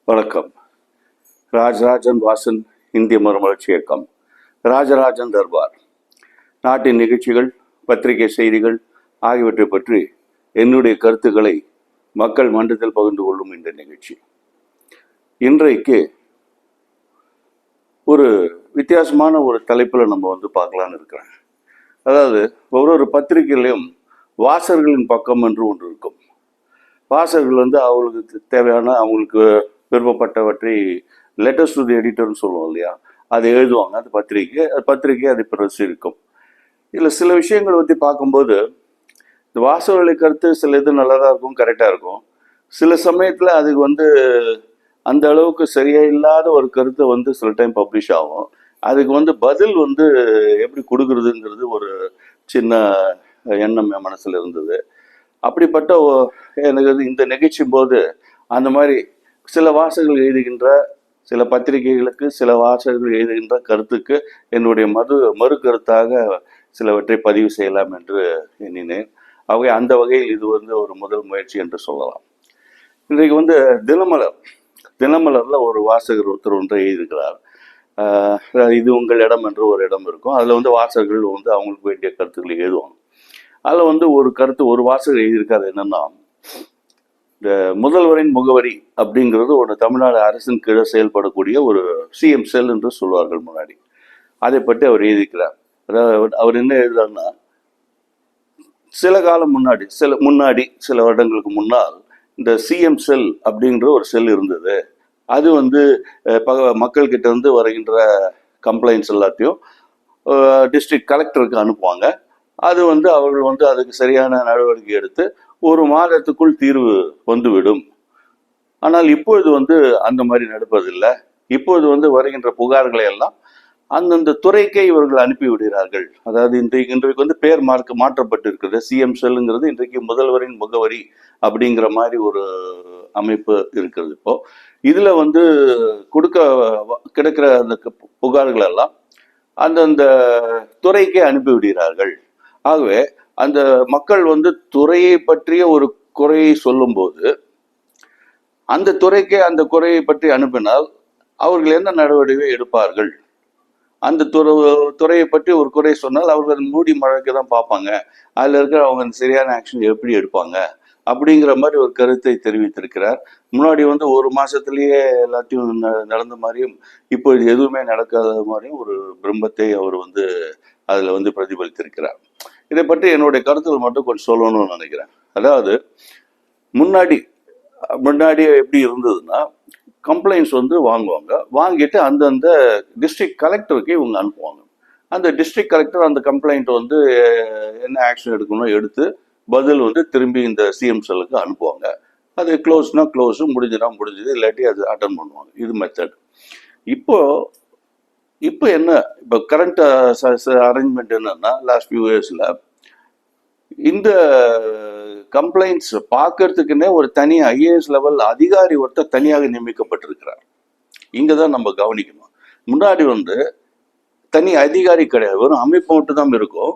வணக்கம். ராஜராஜன் வாசன் இந்திய மறுமலர்ச்சி இயக்கம், ராஜராஜன் தர்பார். நாட்டின் நிகழ்ச்சிகள், பத்திரிகை செய்திகள் ஆகியவற்றை பற்றி என்னுடைய கருத்துக்களை மக்கள் மன்றத்தில் பகிர்ந்து கொள்ளும் இந்த நிகழ்ச்சி. இன்றைக்கு ஒரு வித்தியாசமான ஒரு தலைப்பில் நம்ம பார்க்கலான்னு இருக்கிறேன். அதாவது ஒவ்வொரு பத்திரிகையிலையும் வாசகர்களின் பக்கம் என்று ஒன்று இருக்கும். வாசகர்கள் அவங்களுக்கு தேவையான, அவங்களுக்கு விருப்பப்பட்டவற்றை லெட்டர்ஸ் டு தி எடிட்டர்னு சொல்லுவோம் இல்லையா, அதை எழுதுவாங்க. அது பத்திரிகை அதை பிரசுரிக்கும். இதில் சில விஷயங்களை பற்றி பார்க்கும்போது இந்த வாசகர்களை கருத்து சில இது நல்லதாக இருக்கும், கரெக்டாக இருக்கும். சில சமயத்தில் அதுக்கு அந்த அளவுக்கு சரியாக இல்லாத ஒரு கருத்தை சில டைம் பப்ளிஷ் ஆகும். அதுக்கு பதில் எப்படி கொடுக்குறதுங்கிறது ஒரு சின்ன எண்ணம் என் மனசில் இருந்தது. அப்படிப்பட்ட எனக்கு இந்த நிகழ்ச்சி போது அந்த மாதிரி சில வாசகர்கள் எழுதுகின்ற, சில பத்திரிகைகளுக்கு சில வாசகர்கள் எழுதுகின்ற கருத்துக்கு என்னுடைய மறு கருத்தாக சிலவற்றை பதிவு செய்யலாம் என்று எண்ணினேன். ஆகவே அந்த வகையில் இது ஒரு முதல் முயற்சி என்று சொல்லலாம். இன்றைக்கு தினமலர்ல ஒரு வாசகர் ஒருத்தர் எழுதுகிறார். இது உங்கள் இடம் என்று ஒரு இடம் இருக்கும். அதில் வாசகர்கள் அவங்களுக்கு வேண்டிய கருத்துக்களை எழுதுவாங்க. அதில் ஒரு வாசகர் எழுதியிருக்காரு. என்னன்னா, இந்த முதல்வரின் முகவரி அப்படிங்கிறது ஒரு தமிழ்நாடு அரசின் கீழே செயல்படக்கூடிய ஒரு சிஎம் செல் என்று சொல்வார்கள் முன்னாடி. அதை பற்றி அவர் எழுதிக்கிறார். அதாவது அவர் என்ன எழுதுறாருன்னா, சில காலம் முன்னாடி சில வருடங்களுக்கு முன்னால் இந்த சிஎம் செல் அப்படிங்கிற ஒரு செல் இருந்தது. அது மக்கள் கிட்ட இருந்து வருகின்ற கம்ப்ளைண்ட்ஸ் எல்லாத்தையும் டிஸ்ட்ரிக்ட் கலெக்டருக்கு அனுப்புவாங்க. அது அவர்கள் அதுக்கு சரியான நடவடிக்கை எடுத்து ஒரு மாதத்துக்குள் தீர்வு வந்துவிடும். ஆனால் இப்பொழுது அந்த மாதிரி நடப்பதில்லை. இப்பொழுது வருகின்ற புகார்களை எல்லாம் அந்தந்த துறைக்கே இவர்கள் அனுப்பி விடுகிறார்கள். அதாவது இன்றைக்கு பேர் மாற்றப்பட்டிருக்கிறது. சிஎம் செல்லுங்கிறது இன்றைக்கு முதல்வரின் முகவரி அப்படிங்கிற மாதிரி ஒரு அமைப்பு இருக்கிறது. இப்போ இதுல கிடைக்கிற அந்த புகார்கள் எல்லாம் அந்தந்த துறைக்கே அனுப்பி விடுகிறார்கள். ஆகவே அந்த மக்கள் துறையை பற்றிய ஒரு குறையை சொல்லும்போது அந்த துறைக்கே அந்த குறையை பற்றி அனுப்பினால் அவர்கள் என்ன நடவடிக்கை எடுப்பார்கள்? அந்த துறையை பற்றி ஒரு குறை சொன்னால் அவர்கள் மூடி மழக்க தான் பார்ப்பாங்க. அதில் இருக்கிற அவங்க சரியான ஆக்ஷன் எப்படி எடுப்பாங்க அப்படிங்கிற மாதிரி ஒரு கருத்தை தெரிவித்திருக்கிறார். முன்னாடி ஒரு மாசத்திலேயே எல்லாத்தையும் நடந்த மாதிரியும் இப்பொழுது எதுவுமே நடக்காத மாதிரியும் ஒரு பிரம்மத்தை அவர் அதுல பிரதிபலித்திருக்கிறார். இதை பற்றி என்னுடைய கருத்துக்கள் மட்டும் கொஞ்சம் சொல்லணும்னு நினைக்கிறேன். அதாவது முன்னாடி எப்படி இருந்ததுன்னா, கம்ப்ளைண்ட்ஸ் வாங்குவாங்க. வாங்கிட்டு அந்தந்த டிஸ்ட்ரிக்ட் கலெக்டருக்கு இவங்க அனுப்புவாங்க. அந்த டிஸ்ட்ரிக்ட் கலெக்டர் அந்த கம்ப்ளைண்ட் என்ன ஆக்ஷன் எடுக்கணும் எடுத்து பதில் திரும்பி இந்த சிஎம் செல்லுக்கு அனுப்புவாங்க. அது க்ளோஸ்னா க்ளோஸு, முடிஞ்சது, இல்லாட்டி அது அட்டன் பண்ணுவாங்க. இது மெத்தட். இப்போ என்ன, இப்போ கரண்ட் அரேஞ்ச்மெண்ட் என்னன்னா, லாஸ்ட் ஃபியூ இயர்ஸ்ல இந்த கம்ப்ளைண்ட்ஸ் பார்க்கறதுக்குன்னே ஒரு தனி ஐஏஎஸ் லெவல் அதிகாரி ஒருத்தர் தனியாக நியமிக்கப்பட்டிருக்கிறார். இங்கதான் நம்ம கவனிக்கணும். முன்னாடி தனி அதிகாரி கிடையாது, ஒரு அமைப்பு மட்டும் தான் இருக்கும்.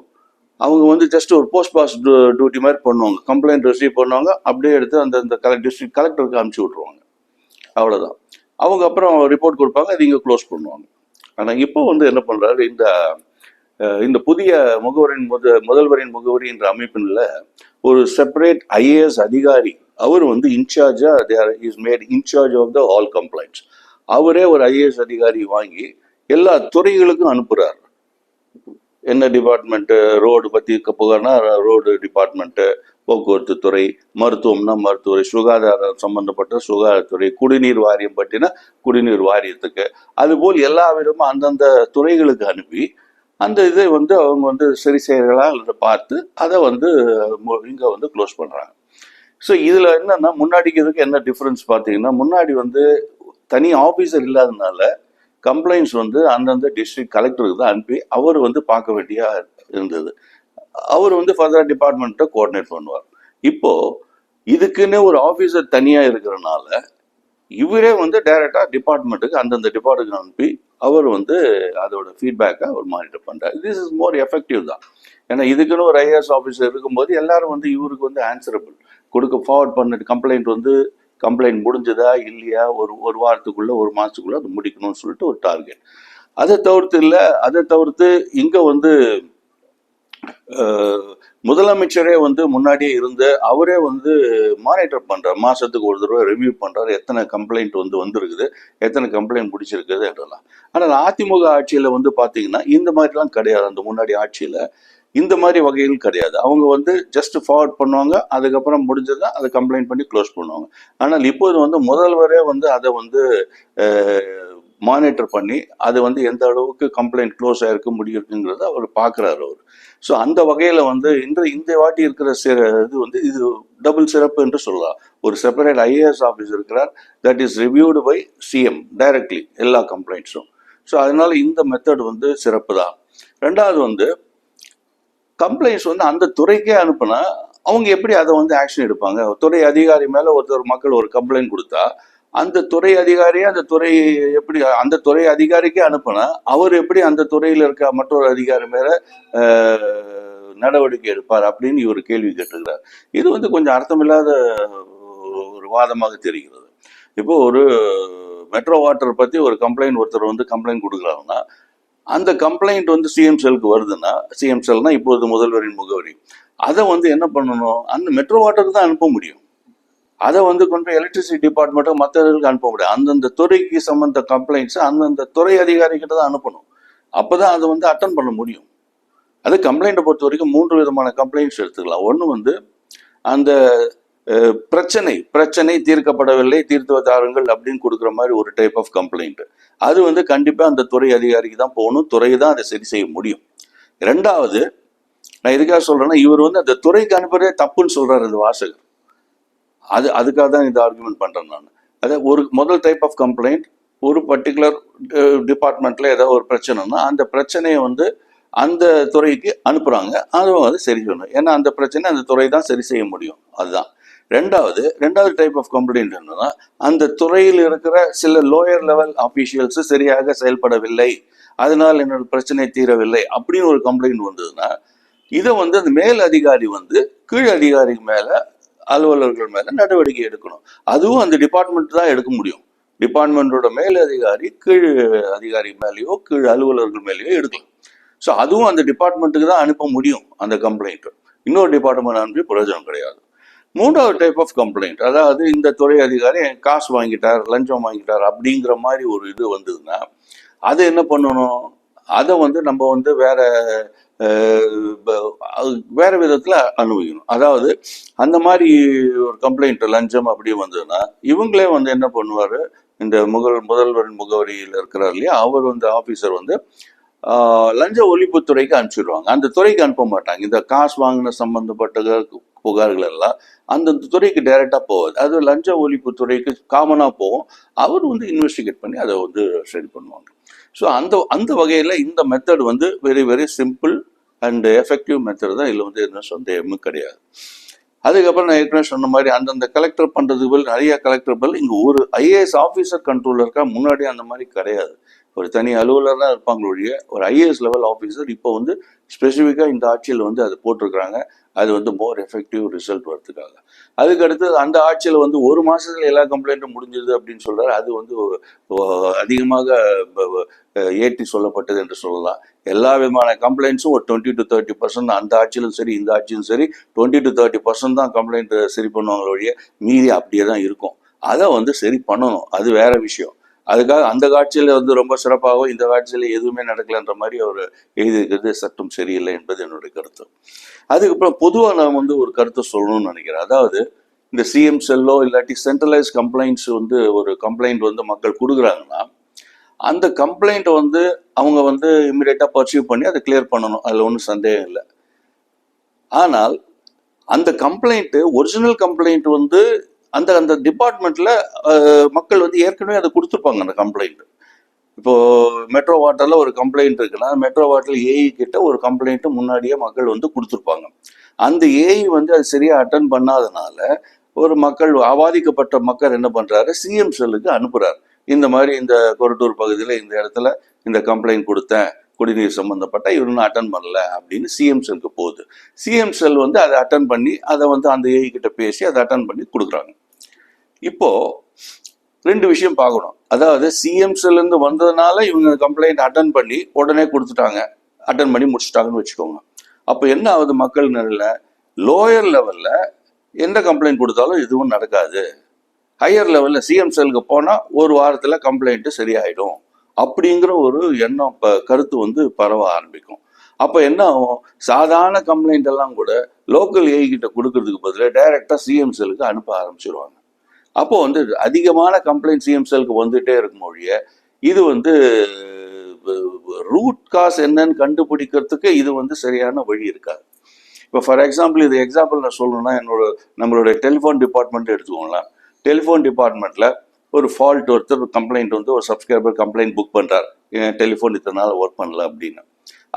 அவங்க ஜஸ்ட் ஒரு போஸ்ட் பாஸ் டியூட்டி மாதிரி பண்ணுவாங்க. கம்ப்ளைண்ட் ரிசீவ் பண்ணுவாங்க, அப்படியே எடுத்து அந்த டிஸ்ட்ரிக்ட் கலெக்டருக்கு அனுப்பிச்சு விட்ருவாங்க. அவ்வளோதான். அவங்க அப்புறம் ரிப்போர்ட் கொடுப்பாங்க, அது இங்கே க்ளோஸ் பண்ணுவாங்க. ஆனால் இப்போ என்ன பண்றாரு, இந்த புதிய முதல்வரின் முகவரி என்ற அமைப்பின்ல ஒரு செப்பரேட் ஐஏஎஸ் அதிகாரி, அவர் இன்சார்ஜா is made in charge of the all complaints. அவரே ஒரு ஐஏஎஸ் அதிகாரி வாங்கி எல்லா துறைகளுக்கும் அனுப்புறாரு. என்ன டிபார்ட்மெண்ட்டு, ரோடு பற்றி புகார்னா ரோடு டிபார்ட்மெண்ட்டு, போக்குவரத்து துறை, மருத்துவம்னா மருத்துவரை, சுகாதாரம் சம்பந்தப்பட்ட சுகாதாரத்துறை, குடிநீர் வாரியம் பற்றினா குடிநீர் வாரியத்துக்கு, அதுபோல் எல்லா விதமும் அந்தந்த துறைகளுக்கு அனுப்பி அந்த இதை அவங்க சரி செய்யறா பார்த்து அதை இங்க க்ளோஸ் பண்றாங்க. ஸோ இதுல என்னன்னா, முன்னாடிக்கு இதுக்கு என்ன டிஃபரன்ஸ் பார்த்தீங்கன்னா, முன்னாடி தனி ஆஃபீஸர் இல்லாதனால கம்ப்ளைண்ட்ஸ் அந்தந்த டிஸ்ட்ரிக்ட் கலெக்டருக்கு தான் அனுப்பி அவர் பார்க்க வேண்டியா இருந்தது. அவர் ஃபர்தர் டிபார்ட்மெண்ட்டை கோஆர்டினேட் பண்ணுவார். இப்போ இதுக்குன்னு ஒரு ஆஃபீஸர் தனியா இருக்கிறனால இவரே டைரக்டா டிபார்ட்மெண்ட்டுக்கு அந்தந்த டிபார்ட்மெண்ட் அனுப்பி அவர் அதோட ஃபீட்பேக்கை அவர் மானிட்டர் பண்றாரு. திஸ் இஸ் மோர் எஃபெக்டிவ் தான். ஏன்னா இதுக்குன்னு ஒரு ஐஏஎஸ் ஆஃபீஸர் இருக்கும்போது எல்லாரும் இவருக்கு ஆன்சரபிள், ஃபார்வர்ட் பண்ண கம்ப்ளைண்ட் கம்ப்ளைண்ட் முடிஞ்சதா இல்லையா, ஒரு வாரத்துக்குள்ள ஒரு மாசத்துக்குள்ள அது முடிக்கணும்னு சொல்லிட்டு ஒரு டார்கெட். அதை தவிர்த்து இங்க வந்து முதலமைச்சரே வந்து முன்னாடியே இருந்து அவரே வந்து மானிட்டர் பண்றார், மாசத்துக்கு ஒரு தடவை ரிவ்யூ பண்றாரு, எத்தனை கம்ப்ளைண்ட் வந்திருக்குது, எத்தனை கம்ப்ளைண்ட் முடிச்சிருக்குது என்றெல்லாம். ஆனால் அதிமுக ஆட்சியில வந்து பாத்தீங்கன்னா இந்த மாதிரிலாம் கிடையாது. அந்த முன்னாடி ஆட்சியில இந்த மாதிரி வகையில் கிடையாது. அவங்க வந்து ஜஸ்ட் ஃபார்வர்ட் பண்ணுவாங்க, அதுக்கப்புறம் முடிஞ்சதுன்னா அதை கம்ப்ளைண்ட் பண்ணி க்ளோஸ் பண்ணுவாங்க. ஆனால் இப்போது வந்து முதல்வரே வந்து அதை வந்து மானிட்டர் பண்ணி அது வந்து எந்த அளவுக்கு கம்ப்ளைண்ட் க்ளோஸ் ஆயிருக்கு முடியிருக்குங்கிறத அவர் பார்க்குறாரு அவர். ஸோ அந்த வகையில் வந்து இந்த வாட்டி இருக்கிற இது வந்து இது டபுள் சிறப்பு என்று சொல்லலாம். ஒரு செப்பரேட் ஐஏஎஸ் ஆஃபீஸ் இருக்கிறார், that is reviewed by CM directly எல்லா கம்ப்ளைண்ட்ஸும். ஸோ அதனால இந்த மெத்தட் வந்து சிறப்பு தான். ரெண்டாவது வந்து கம்ப்ளைண்ட்ஸ் வந்து அந்த துறைக்கே அனுப்புனா அவங்க எப்படி அதை வந்து ஆக்ஷன் எடுப்பாங்க? துறை அதிகாரி மேலே மக்கள் ஒரு கம்ப்ளைண்ட் கொடுத்தா அந்த துறை அதிகாரியே அந்த துறை அதிகாரிக்கே அனுப்புனா அவர் எப்படி அந்த துறையில் இருக்க மற்றொரு அதிகாரி மேல நடவடிக்கை எடுப்பார் அப்படின்னு இவர் கேள்வி கேட்டிருக்கிறார். இது வந்து கொஞ்சம் அர்த்தமில்லாத ஒரு வாதமாக தெரிகிறது. இப்போ ஒரு மெட்ரோ வாட்டர் பத்தி ஒரு கம்ப்ளைண்ட் ஒருத்தர் வந்து கம்ப்ளைண்ட் கொடுக்குறாங்கன்னா அந்த கம்ப்ளைண்ட் வந்து சிஎம் செல்க்கு வருதுன்னா, சிஎம் செல்னா இப்போது முதல்வரின் முகவரி, அதை வந்து என்ன பண்ணணும், அந்த மெட்ரோ வாட்டருக்கு தான் அனுப்ப முடியும். அதை வந்து கொண்டு எலக்ட்ரிசிட்டி டிபார்ட்மெண்ட்டோ மற்றவர்களுக்கு அனுப்ப முடியாது. அந்தந்த துறைக்கு சம்பந்த கம்ப்ளைண்ட்ஸ் அந்தந்த துறை அதிகாரிகிட்ட தான் அனுப்பணும். அப்போதான் அதை வந்து அட்டன் பண்ண முடியும். அது கம்ப்ளைண்ட்டை பொறுத்த வரைக்கும் 3 விதமான கம்ப்ளைண்ட்ஸ் எடுத்துக்கலாம். ஒன்று வந்து அந்த பிரச்சனை தீர்க்கப்படவில்லை, தீர்த்து தாருங்கள் அப்படின்னு கொடுக்குற மாதிரி ஒரு டைப் ஆஃப் கம்ப்ளைண்ட். அது வந்து கண்டிப்பா அந்த துறை அதிகாரிக்கு தான் போகணும், துறை தான் அதை சரி செய்ய முடியும். ரெண்டாவது, நான் எதுக்காக சொல்றேன்னா, இவர் வந்து அந்த துறைக்கு அனுப்புறதே தப்புன்னு சொல்றாரு இந்த வாசகர். அதுக்காக தான் இந்த ஆர்குமெண்ட் பண்றேன் நான். அதாவது ஒரு முதல் டைப் ஆஃப் கம்ப்ளைண்ட், ஒரு பர்டிகுலர் டிபார்ட்மெண்ட்ல ஏதாவது ஒரு பிரச்சனைனா அந்த பிரச்சனையை வந்து அந்த துறைக்கு அனுப்புறாங்க, அதுவும் வந்து சரி செய்யணும். ஏன்னா அந்த பிரச்சனை அந்த துறை தான் சரி செய்ய முடியும். அதுதான் ரெண்டாவது டைப் ஆஃப் கம்ப்ளைண்ட் என்னன்னா, அந்த துறையில் இருக்கிற சில லோயர் லெவல் ஆபீஷியல்ஸ் சரியாக செயல்படவில்லை, அதனால் என்னோட பிரச்சனை தீரவில்லை அப்படின்னு ஒரு கம்ப்ளைண்ட் வந்ததுன்னா இதை வந்து அந்த மேல் அதிகாரி வந்து கீழ் அதிகாரி மேல, அலுவலர்கள் மேல நடவடிக்கை எடுக்கணும். அதுவும் அந்த டிபார்ட்மெண்ட் தான் எடுக்க முடியும். டிபார்ட்மெண்டோட மேல் அதிகாரி கீழ் அதிகாரி மேலேயோ கீழ் அலுவலர்கள் மேலேயோ எடுக்கலாம். ஸோ அதுவும் அந்த டிபார்ட்மெண்ட்டுக்கு தான் அனுப்ப முடியும் அந்த கம்ப்ளைண்ட். இன்னொரு டிபார்ட்மெண்ட் அனுப்பி பிரயோஜனம் கிடையாது. மூன்றாவது டைப் ஆஃப் கம்ப்ளைண்ட், அதாவது இந்த துறை அதிகாரி காசு வாங்கிட்டார், லஞ்சம் வாங்கிட்டார் அப்படிங்கிற மாதிரி ஒரு இது வந்ததுன்னா அதை என்ன பண்ணணும், அதை வந்து நம்ம வந்து வேற விதத்துல அனுபவிக்கணும். அதாவது அந்த மாதிரி ஒரு கம்ப்ளைண்ட் லஞ்சம் அப்படி வந்ததுன்னா இவங்களே வந்து என்ன பண்ணுவாரு, இந்த முதல்வரின் முகவரியில் இருக்கிறார் இல்லையா, அவர் வந்து ஆபீசர் வந்து லஞ்ச ஒழிப்புத்துறைக்கு அனுப்பிச்சிடுவாங்க. அந்த துறைக்கு அனுப்ப மாட்டாங்க. இந்த காசு வாங்கின சம்பந்தப்பட்ட புகார்கள் எல்லாம் அந்த துறைக்கு டைரக்டா போவாது, அது லஞ்ச ஒழிப்புத்துறைக்கு காமனா போகும். அவர் வந்து இன்வெஸ்டிகேட் பண்ணி அதை வந்து சரி பண்ணுவாங்க. ஸோ அந்த வகையில் இந்த மெத்தட் வந்து very very simple and effective method தான். இதில் வந்து எந்த சந்தேகமும் கிடையாது. அதுக்கப்புறம் நான் ஏற்கனவே சொன்ன மாதிரி அந்தந்த கலெக்டர் பண்றதுக்கு பதில் நிறைய கலெக்டர் பதில் இங்கே ஒரு ஐஏஎஸ் ஆஃபீஸர் கண்ட்ரோல் இருக்கா, முன்னாடி அந்த மாதிரி கிடையாது. ஒரு தனி அலுவலர் தான் இருப்பாங்க ஒழிய ஒரு ஐஏஎஸ் லெவல் ஆஃபீஸர் இப்போ வந்து ஸ்பெசிஃபிக்காக இந்த ஆட்சியில் வந்து அது போட்டிருக்கிறாங்க. அது வந்து மோர் எஃபெக்டிவ் ரிசல்ட் வரதுக்காக. அதுக்கடுத்து அந்த ஆட்சியில் வந்து ஒரு மாசத்துல எல்லா கம்ப்ளைண்ட்டும் முடிஞ்சது அப்படின்னு சொல்றாரு. அது வந்து அதிகமாக ஏற்றி சொல்லப்பட்டது என்று சொல்லலாம். எல்லா விதமான கம்ப்ளைண்ட்ஸும் ஒரு 20 to 30% அந்த ஆட்சியிலும் சரி இந்த ஆட்சியிலும் சரி 20 to 30% தான் கம்ப்ளைண்ட் சரி பண்ணுவாங்க ஒழிய மீதி அப்படியே தான் இருக்கும். அதை வந்து சரி பண்ணணும், அது வேற விஷயம். அதுக்காக அந்த காட்சியில் வந்து ரொம்ப சிறப்பாகவும் இந்த காட்சியில் எதுவுமே நடக்கலன்ற மாதிரி அவர் எழுதியிருக்கிறது சட்டம் சரியில்லை என்பது என்னுடைய கருத்து. அதுக்கப்புறம் பொதுவாக நான் வந்து ஒரு கருத்தை சொல்லணும்னு நினைக்கிறேன். அதாவது இந்த சிஎம் செல்லோ இல்லாட்டி சென்ட்ரலைஸ் கம்ப்ளைண்ட்ஸ் வந்து ஒரு கம்ப்ளைண்ட் வந்து மக்கள் கொடுக்குறாங்கன்னா அந்த கம்ப்ளைண்ட்டை வந்து அவங்க வந்து இம்மிடியேட்டாக பர்சீவ் பண்ணி அதை கிளியர் பண்ணணும், அதில் ஒன்றும் சந்தேகம் இல்லை. ஆனால் அந்த கம்ப்ளைண்ட்டு ஒரிஜினல் கம்ப்ளைண்ட் வந்து அந்த அந்த டிபார்ட்மெண்ட்ல மக்கள் வந்து ஏற்கனவே அதை கொடுத்துருப்பாங்க. அந்த கம்ப்ளைண்ட் இப்போ மெட்ரோ வாட்டர்ல ஒரு கம்ப்ளைண்ட் இருக்குன்னா மெட்ரோ வாட்டர்ல ஏஇ கிட்ட ஒரு கம்ப்ளைண்ட் முன்னாடியே மக்கள் வந்து கொடுத்துருப்பாங்க. அந்த ஏஇ வந்து அது சரியா அட்டன் பண்ணாதனால ஒரு பாதிக்கப்பட்ட மக்கள் என்ன பண்றாரு, சிஎம் செல்லுக்கு அனுப்புறாரு. இந்த மாதிரி இந்த கொரட்டூர் பகுதியில் இந்த இடத்துல இந்த கம்ப்ளைண்ட் கொடுத்தேன், குடிநீர் சம்பந்தப்பட்ட இவருன்னு அட்டன் பண்ணல அப்படின்னு சிஎம் செல்லுக்கு போகுது. சிஎம் செல் வந்து அதை அட்டன் பண்ணி அதை வந்து அந்த ஏஇ கிட்ட பேசி அதை அட்டன் பண்ணி கொடுக்குறாங்க. இப்போ 2 விஷயம் பார்க்கணும். அதாவது சிஎம்சிலேருந்து வந்ததுனால இவங்க கம்ப்ளைண்ட் அட்டன் பண்ணி உடனே கொடுத்துட்டாங்க, அட்டன் பண்ணி முடிச்சுட்டாங்கன்னு வச்சுக்கோங்க. அப்போ என்ன ஆகுது மக்கள் நிலையில, லோயர் லெவலில் எந்த கம்ப்ளைண்ட் கொடுத்தாலும் எதுவும் நடக்காது, ஹையர் லெவலில் சிஎம் செல்லுக்கு போனால் ஒரு வாரத்தில் கம்ப்ளைண்ட்டு சரியாயிடும் அப்படிங்கிற ஒரு எண்ணம் கருத்து வந்து பரவ ஆரம்பிக்கும். அப்போ என்ன ஆகும், சாதாரண கம்ப்ளைண்ட் எல்லாம் கூட லோக்கல் ஏஐ கிட்ட கொடுக்கறதுக்கு பதிலாக டைரெக்டாக சிஎம் செல்லுக்கு அனுப்ப ஆரம்பிச்சிருவாங்க. அப்போ வந்து அதிகமான கம்ப்ளைண்ட் சிஎம் செல்லுக்கு வந்துட்டே இருக்கும் ஒழிய இது வந்து ரூட் காஸ் என்னன்னு கண்டுபிடிக்கிறதுக்கு இது வந்து சரியான வழி இருக்காது. இப்போ ஃபார் எக்ஸாம்பிள் இது எக்ஸாம்பிள் நான் சொல்லணும்னா நம்மளுடைய டெலிஃபோன் டிபார்ட்மெண்ட் எடுத்துக்கோங்களேன். டெலிஃபோன் டிபார்ட்மெண்ட்டில் ஒரு ஃபால்ட், ஒருத்தர் கம்ப்ளைண்ட் வந்து ஒரு சப்ஸ்கிரைபர் கம்ப்ளைண்ட் புக் பண்ணுறார், என் டெலிஃபோன் இத்தனை நாள் ஒர்க் பண்ணல அப்படின்னு.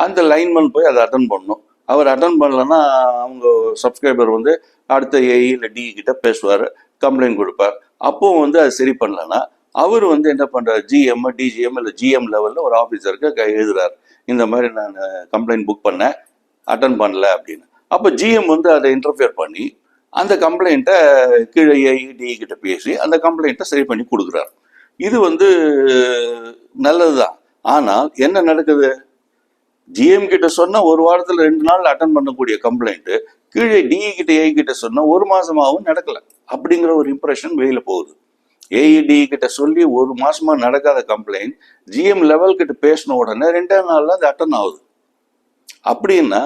அந்த லைன்மேன் போய் அதை அட்டன் பண்ணணும். அவர் அட்டன் பண்ணலன்னா அவங்க சப்ஸ்கிரைபர் வந்து அடுத்த ஏஇ இல்லை டிஇ கிட்ட பேசுவார், கம்ப்ளைண்ட் கொடுப்பார். அப்போ வந்து அது சரி பண்ணலன்னா அவர் வந்து என்ன பண்ணுறாரு, ஜிஎம் டிஜிஎம் இல்லை ஜிஎம் லெவலில் ஒரு ஆஃபீஸருக்கு எழுதுறாரு, இந்த மாதிரி நான் கம்ப்ளைண்ட் புக் பண்ணேன், அட்டன் பண்ணல அப்படின்னு. அப்போ ஜிஎம் வந்து அதை இன்டர்ஃபியர் பண்ணி அந்த கம்ப்ளைண்ட்டை கீழே ஏஇ டிஇ கிட்ட பேசி அந்த கம்ப்ளைண்ட்டை சரி பண்ணி கொடுக்குறாரு. இது வந்து நல்லது தான். ஆனால் என்ன நடக்குது, ஜிஎம் கிட்ட சொன்னா ஒரு வாரத்தில் 2 நாள் அட்டன் பண்ணக்கூடிய கம்ப்ளைண்ட்டு கீழே டிஇ கிட்ட ஏஇ கிட்ட சொன்னா ஒரு மாசமாகவும் நடக்கல அப்படிங்கிற ஒரு இம்ப்ரெஷன் வெளியில போகுது. ஏஇ டிஇ கிட்ட சொல்லி ஒரு மாசமா நடக்காத கம்ப்ளைண்ட் ஜிஎம் லெவல் கிட்ட பேசின உடனே 2ஆம் நாள்ல அது அட்டன் ஆகுது. அப்படின்னா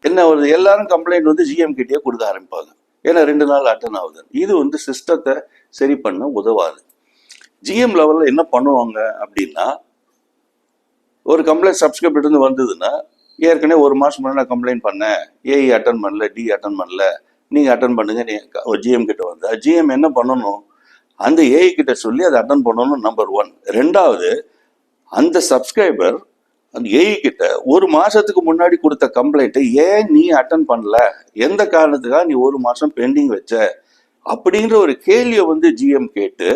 என்ன வருது, எல்லாரும் கம்ப்ளைண்ட் வந்து ஜிஎம் கிட்டே கொடுக்க ஆரம்பிப்பாங்க, ஏன்னா 2 நாள் அட்டன் ஆகுது. இது வந்து சிஸ்டத்தை சரி பண்ண உதவாது. ஜிஎம் லெவலில் என்ன பண்ணுவாங்க அப்படின்னா, ஒரு கம்ப்ளைண்ட் சப்ஸ்கிரைபர் இருந்து வந்ததுன்னா ஏற்கனவே ஒரு மாதம் முன்னாடி நான் கம்ப்ளைண்ட் பண்ணேன், ஏஇ அட்டன் பண்ணல, டி அட்டன் பண்ணல, நீங்கள் அட்டன் பண்ணுங்க, ஒரு ஜிஎம் கிட்ட வந்தா ஜிஎம் என்ன பண்ணணும், அந்த ஏஇ கிட்ட சொல்லி அதை அட்டன் பண்ணணும், நம்பர் 1. 2வது, அந்த சப்ஸ்கிரைபர் அந்த ஏஇ கிட்ட ஒரு மாசத்துக்கு முன்னாடி கொடுத்த கம்ப்ளைண்ட்டை ஏன் நீ அட்டன் பண்ணல, எந்த காரணத்துக்காக நீ ஒரு மாசம் பெண்டிங் வச்ச அப்படின்ற ஒரு கேள்வியை வந்து ஜிஎம் கேட்டு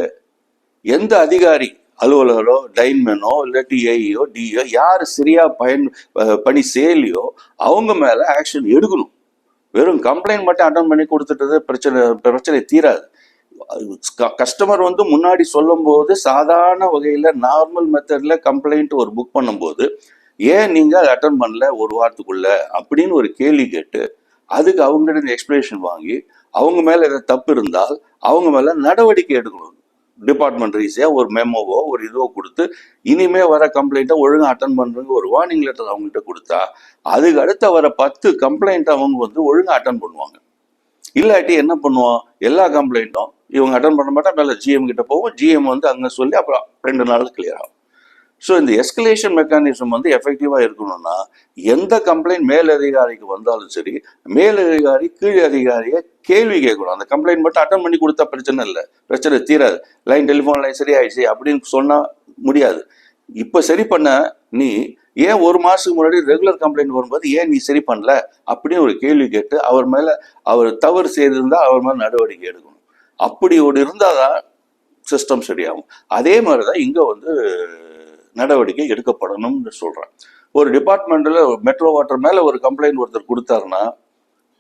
எந்த அதிகாரி, அலுவலரோ லைன்மேனோ இல்லாட்டி ஏஇயோ டிஇயோ யார் சரியா பணி செய்யலையோ அவங்க மேல ஆக்ஷன் எடுக்கணும். வெறும் கம்ப்ளைண்ட் மட்டும் அட்டன் பண்ணி கொடுத்துட்டது பிரச்சனை தீராது. கஸ்டமர் வந்து முன்னாடி சொல்லும் போது சாதாரண வகையில நார்மல் மெத்தட்ல கம்ப்ளைண்ட் ஒரு புக் பண்ணும்போது ஏன் நீங்க அதை அட்டன் பண்ணல ஒரு வாரத்துக்குள்ள அப்படின்னு ஒரு கேள்வி கேட்டு அதுக்கு அவங்ககிட்ட எக்ஸ்பிளேஷன் வாங்கி அவங்க மேல ஏதாவது தப்பு இருந்தால் அவங்க மேல நடவடிக்கை எடுக்கணும். டிபார்ட்மெண்ட் ரீதியா ஒரு மெமோவோ ஒரு இதோ கொடுத்து இனிமே வர கம்ப்ளைண்ட்டை ஒழுங்கா அட்டன் பண்றதுக்கு ஒரு வார்னிங் லெட்டர் அவங்ககிட்ட கொடுத்தா அதுக்கு அடுத்த வர 10 கம்ப்ளைண்ட் அவங்க வந்து ஒழுங்கா அட்டன் பண்ணுவாங்க. இல்லாட்டி என்ன பண்ணுவோம், எல்லா கம்ப்ளைண்ட்டும் இவங்க அட்டன் பண்ண மாட்டா மேலே ஜிஎம் கிட்ட போவோம், ஜிஎம் வந்து அங்கே சொல்லி அப்புறம் 2 நாள் கிளியர் ஆகும். ஸோ இந்த எஸ்கலேஷன் மெக்கானிசம் வந்து எஃபெக்டிவாக இருக்கணும்னா எந்த கம்ப்ளைண்ட் மேலதிகாரிக்கு வந்தாலும் சரி, மேலதிகாரி கீழ் அதிகாரியை கேள்வி கேட்கணும். அந்த கம்ப்ளைண்ட் மட்டும் அட்டன் பண்ணி கொடுத்தா பிரச்சனை இல்லை, பிரச்சனை தீராது. டெலிஃபோன் லைன் சரியாயிடுச்சு அப்படின்னு சொன்னால் முடியாது. இப்போ சரி பண்ண நீ ஏன் ஒரு மாதத்துக்கு முன்னாடி ரெகுலர் கம்ப்ளைண்ட் வரும்போது ஏன் நீ சரி பண்ணல அப்படின்னு ஒரு கேள்வி கேட்டு அவர் மேலே அவர் தவறு செய்திருந்தால் அவர் மேலே நடவடிக்கை எடுக்கணும். அப்படி ஒரு இருந்தால் தான் சிஸ்டம் சரியாகும். அதே மாதிரி தான் இங்கே வந்து நடவடிக்கை எடுக்கப்படணும்னு சொல்கிறேன். ஒரு டிபார்ட்மெண்ட்டில் மெட்ரோ வாட்டர் மேலே ஒரு கம்ப்ளைண்ட் ஒருத்தர் கொடுத்தாருன்னா,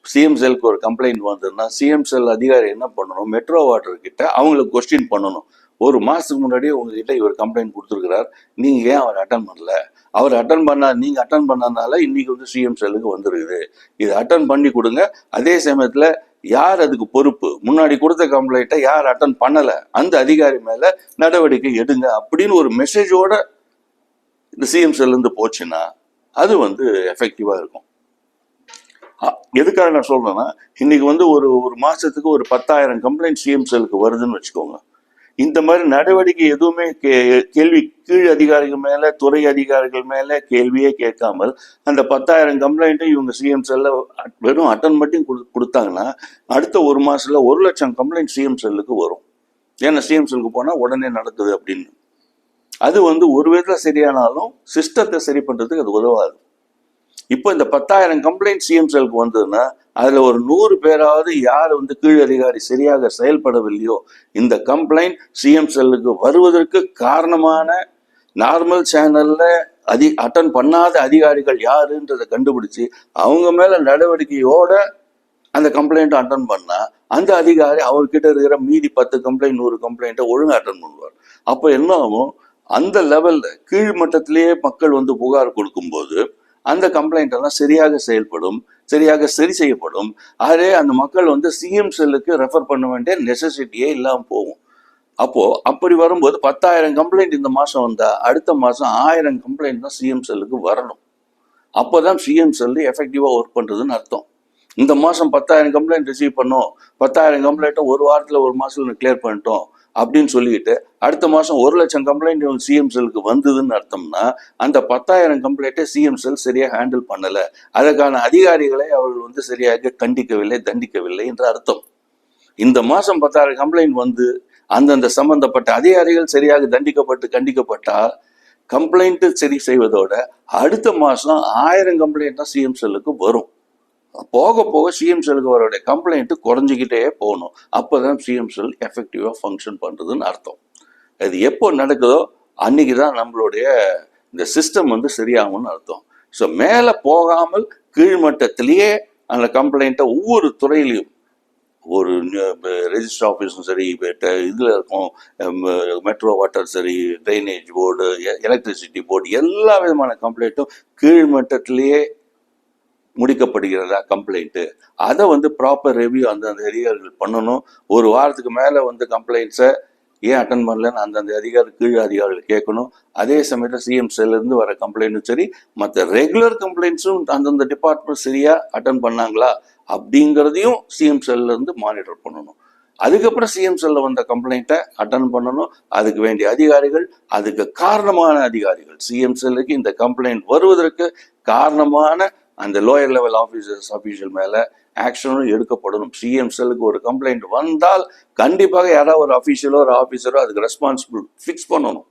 சிஎம் செல்க்கு ஒரு கம்ப்ளைண்ட் வந்ததுன்னா சிஎம் செல் அதிகாரி என்ன பண்ணணும், மெட்ரோ வாட்டர் கிட்ட அவங்களுக்கு கொஸ்டின் பண்ணணும். ஒரு மாதத்துக்கு முன்னாடி உங்ககிட்ட இவர் கம்ப்ளைண்ட் கொடுத்துருக்கிறார், நீங்கள் ஏன் அவர் அட்டன் பண்ணல, அவர் அட்டன் பண்ணா நீங்கள் அட்டன் பண்ணனால இன்னைக்கு வந்து சிஎம் செல்லுக்கு வந்துருக்குது, இது அட்டன் பண்ணி கொடுங்க. அதே சமயத்தில் யார் அதுக்கு பொறுப்பு, முன்னாடி கொடுத்த கம்ப்ளைண்ட்டை யார் அட்டன் பண்ணலை அந்த அதிகாரி மேலே நடவடிக்கை எடுங்க அப்படின்னு ஒரு மெசேஜோட இந்த சிஎம் செல்லேருந்து போச்சுன்னா அது வந்து எஃபெக்டிவாக இருக்கும். எதுக்காக நான் சொல்றேன்னா, இன்னைக்கு வந்து ஒரு மாசத்துக்கு ஒரு 10,000 கம்ப்ளைண்ட் சிஎம் செல்லுக்கு வருதுன்னு வச்சுக்கோங்க. இந்த மாதிரி நடவடிக்கை எதுவுமே கேள்வி கீழ் அதிகாரிகள் மேல, துறை அதிகாரிகள் மேல கேள்வியே கேட்காமல் அந்த 10,000 கம்ப்ளைண்ட்டை இவங்க சிஎம் செல்ல வெறும் அட்டன் மட்டும் கொடுத்தாங்கன்னா அடுத்த ஒரு மாசத்துல 1,00,000 கம்ப்ளைண்ட் சிஎம் செல்லுக்கு வரும். ஏன்னா சிஎம் செல்லுக்கு போனா உடனே நடக்குது அப்படின்னு. அது வந்து ஒரு விதத்துல சரியானாலும் சிஸ்டத்தை சரி பண்றதுக்கு அது உதவாது. இப்போ இந்த 10,000 கம்ப்ளைண்ட் சிஎம் செல்லுக்கு வந்ததுன்னா அதுல ஒரு 100 பேராவது யார் வந்து கீழ் அதிகாரி சரியாக செயல்படவில்லையோ இந்த கம்ப்ளைண்ட் சிஎம் செல்லுக்கு வருவதற்கு காரணமான நார்மல் சேனல்ல அட்டன் பண்ணாத அதிகாரிகள் யாருன்றதை கண்டுபிடிச்சு அவங்க மேல நடவடிக்கையோட அந்த கம்ப்ளைண்ட் அட்டன் பண்ணா அந்த அதிகாரி அவர்கிட்ட இருக்கிற மீதி 10 கம்ப்ளைண்ட் 100 கம்ப்ளைண்ட்டை ஒழுங்கா அட்டன் பண்ணுவார். அப்போ என்ன ஆகும், அந்த லெவல்ல கீழ் மட்டத்திலேயே மக்கள் வந்து புகார் கொடுக்கும்போது அந்த கம்ப்ளைண்ட் எல்லாம் சரியாக செயல்படும், சரியாக சரி செய்யப்படும். அதே அந்த மக்கள் வந்து சிஎம் செல்லுக்கு ரெஃபர் பண்ண வேண்டிய நெசசிட்டியே இல்லாமல் போகும். அப்போ அப்படி வரும்போது 10,000 கம்ப்ளைண்ட் இந்த மாசம் வந்தா அடுத்த மாசம் 1000 கம்ப்ளைண்ட் தான் சிஎம் செல்லுக்கு வரணும். அப்போதான் சிஎம் செல் எஃபெக்டிவா ஒர்க் பண்றதுன்னு அர்த்தம். இந்த மாசம் 10,000 கம்ப்ளைண்ட் ரிசீவ் பண்ணோம், 10,000 கம்ப்ளைண்ட்டை ஒரு வாரத்துல ஒரு மாசத்துல கிளியர் பண்ணிட்டோம் அப்படின்னு சொல்லிட்டு அடுத்த மாசம் 1,00,000 கம்ப்ளைண்ட் சிஎம் செல்லுக்கு வந்ததுன்னு அர்த்தம்னா அந்த 10,000 கம்ப்ளைண்ட்டை சிஎம் செல் சரியா ஹேண்டில் பண்ணல, அதற்கான அதிகாரிகளை அவர்கள் வந்து சரியாக கண்டிக்கவில்லை, தண்டிக்கவில்லை என்ற அர்த்தம். இந்த மாசம் 10,000 கம்ப்ளைண்ட் வந்து அந்தந்த சம்பந்தப்பட்ட அதிகாரிகள் சரியாக கண்டிக்கப்பட்டால் கம்ப்ளைண்ட் சரி செய்வதோட அடுத்த மாசம் 1000 கம்ப்ளைண்ட் தான் சிஎம் செல்லுக்கு வரும். போக போக சிஎம் செல்லுக்கு வரோட கம்ப்ளைண்ட் குறைஞ்சிக்கிட்டே போகணும். அப்போதான் சிஎம் செல் எஃபெக்டிவா ஃபங்க்ஷன் பண்றதுன்னு அர்த்தம். அது எப்போ நடக்குதோ அன்னைக்கு தான் நம்மளுடைய இந்த சிஸ்டம் வந்து சரியாகும்னு அர்த்தம். ஸோ மேலே போகாமல் கீழ்மட்டத்திலேயே அந்த கம்ப்ளைண்ட்டை ஒவ்வொரு துறையிலையும் ஒரு ரெஜிஸ்டர் ஆஃபீஸும் சரி, இதில் இருக்கும் மெட்ரோ வாட்டர் சரி, ட்ரைனேஜ் போர்டு, எலக்ட்ரிசிட்டி போர்டு, எல்லா விதமான கம்ப்ளைண்ட்டும் கீழ்மட்டத்திலேயே முடிக்கப்படுகிறதா கம்ப்ளைண்ட்டு, அதை வந்து ப்ராப்பர் ரிவ்யூ அந்தந்த அதிகாரிகள் பண்ணணும். ஒரு வாரத்துக்கு மேலே வந்து கம்ப்ளைண்ட்ஸை ஏன் அட்டன் பண்ணலன்னு அந்தந்த கீழ் அதிகாரிகள் கேட்கணும். அதே சமயத்தில் சிஎம் செல்லிருந்து வர கம்ப்ளைண்ட்டும் சரி, மற்ற ரெகுலர் கம்ப்ளைண்ட்ஸும் அந்தந்த டிபார்ட்மெண்ட் சரியா அட்டன் பண்ணாங்களா அப்படிங்கிறதையும் சிஎம் செல்லிருந்து மானிட்டர் பண்ணணும். அதுக்கப்புறம் சிஎம் செல்ல வந்த கம்ப்ளைண்ட்டை அட்டன் பண்ணணும். அதுக்கு வேண்டிய அதிகாரிகள், அதுக்கு காரணமான அதிகாரிகள், சிஎம் செல்லுக்கு இந்த கம்ப்ளைண்ட் வருவதற்கு காரணமான அந்த லோயர் லெவல் அஃபீஷியல் மேல ஆக்ஷனும் எடுக்கப்படணும். சிஎம் செல்லுக்கு ஒரு கம்ப்ளைண்ட் வந்தால் கண்டிப்பாக யாராவது ஒரு அஃபீஷியலோ ஒரு ஆஃபீஸரோ அதுக்கு ரெஸ்பான்சிபிள் ஃபிக்ஸ் பண்ணணும்.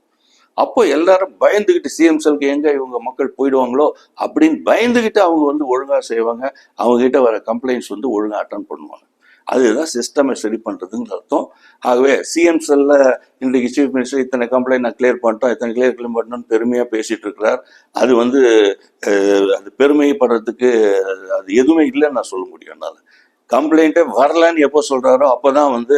அப்போ எல்லாரும் பயந்துகிட்டு சிஎம் செல்லுக்கு எங்க இவங்க மக்கள் போயிடுவாங்களோ அப்படின்னு பயந்துகிட்டு அவங்க வந்து ஒழுங்கா செய்வாங்க. அவங்க கிட்ட வர கம்ப்ளைண்ட்ஸ் வந்து ஒழுங்கா அட்டன் பண்ணுவாங்க. அதுதான் சிஸ்டமை சரி பண்றதுன்னு அர்த்தம். ஆகவே சிஎம் செல்ல இன்றைக்கு சீஃப் மினிஸ்டர் இத்தனை கம்ப்ளைண்ட் நான் கிளியர் பண்ணிட்டோம், இத்தனை கிளியர் பண்ணணும்னு பெருமையா பேசிட்டு இருக்கிறார். அது வந்து அது பெருமைப்படுறதுக்கு அது எதுவுமே இல்லைன்னு நான் சொல்ல முடியும். என்னால் கம்ப்ளைண்ட்டே வரலன்னு எப்போ சொல்றாரோ அப்போதான் வந்து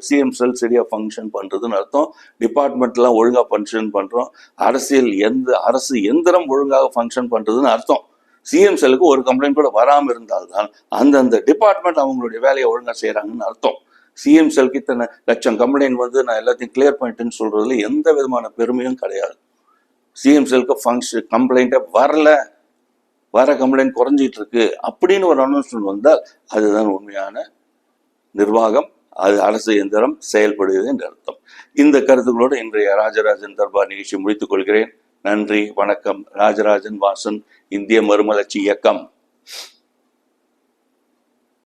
சிஎம் செல் சரியா ஃபங்க்ஷன் பண்றதுன்னு அர்த்தம். டிபார்ட்மெண்ட்லாம் ஒழுங்கா ஃபங்க்ஷன் பண்றோம், அரசு எந்திரம் ஒழுங்காக ஃபங்க்ஷன் பண்றதுன்னு அர்த்தம். சிஎம் செல்லுக்கு ஒரு கம்ப்ளைண்ட் கூட வராமல் இருந்தால்தான் அந்தந்த டிபார்ட்மெண்ட் அவங்களுடைய வேலையை ஒழுங்கா செய்யறாங்கன்னு அர்த்தம். சிஎம் செல்லுக்கு இத்தனை லட்சம் கம்ப்ளைண்ட் வந்து நான் எல்லாத்தையும் கிளியர் பண்ணிட்டேன்னு சொல்றதுல எந்த விதமான பெருமையும் கிடையாது. சிஎம் செல்லுக்கு ஃபங்க்ஷன் கம்ப்ளைண்ட்டே வர கம்ப்ளைண்ட் குறைஞ்சிட்டு இருக்கு அப்படின்னு ஒரு அனௌன்ஸ்மெண்ட் வந்தால் அதுதான் உண்மையான நிர்வாகம், அது அரசு எந்திரம் செயல்படுகிறது என்று அர்த்தம். இந்த கருத்துக்களோடு இன்றைய ராஜராஜன் தர்பார் நிகழ்ச்சி முடித்துக் கொள்கிறேன். நன்றி, வணக்கம். ராஜராஜன் வாசன், இந்திய மறுமலர்ச்சி இயக்கம்.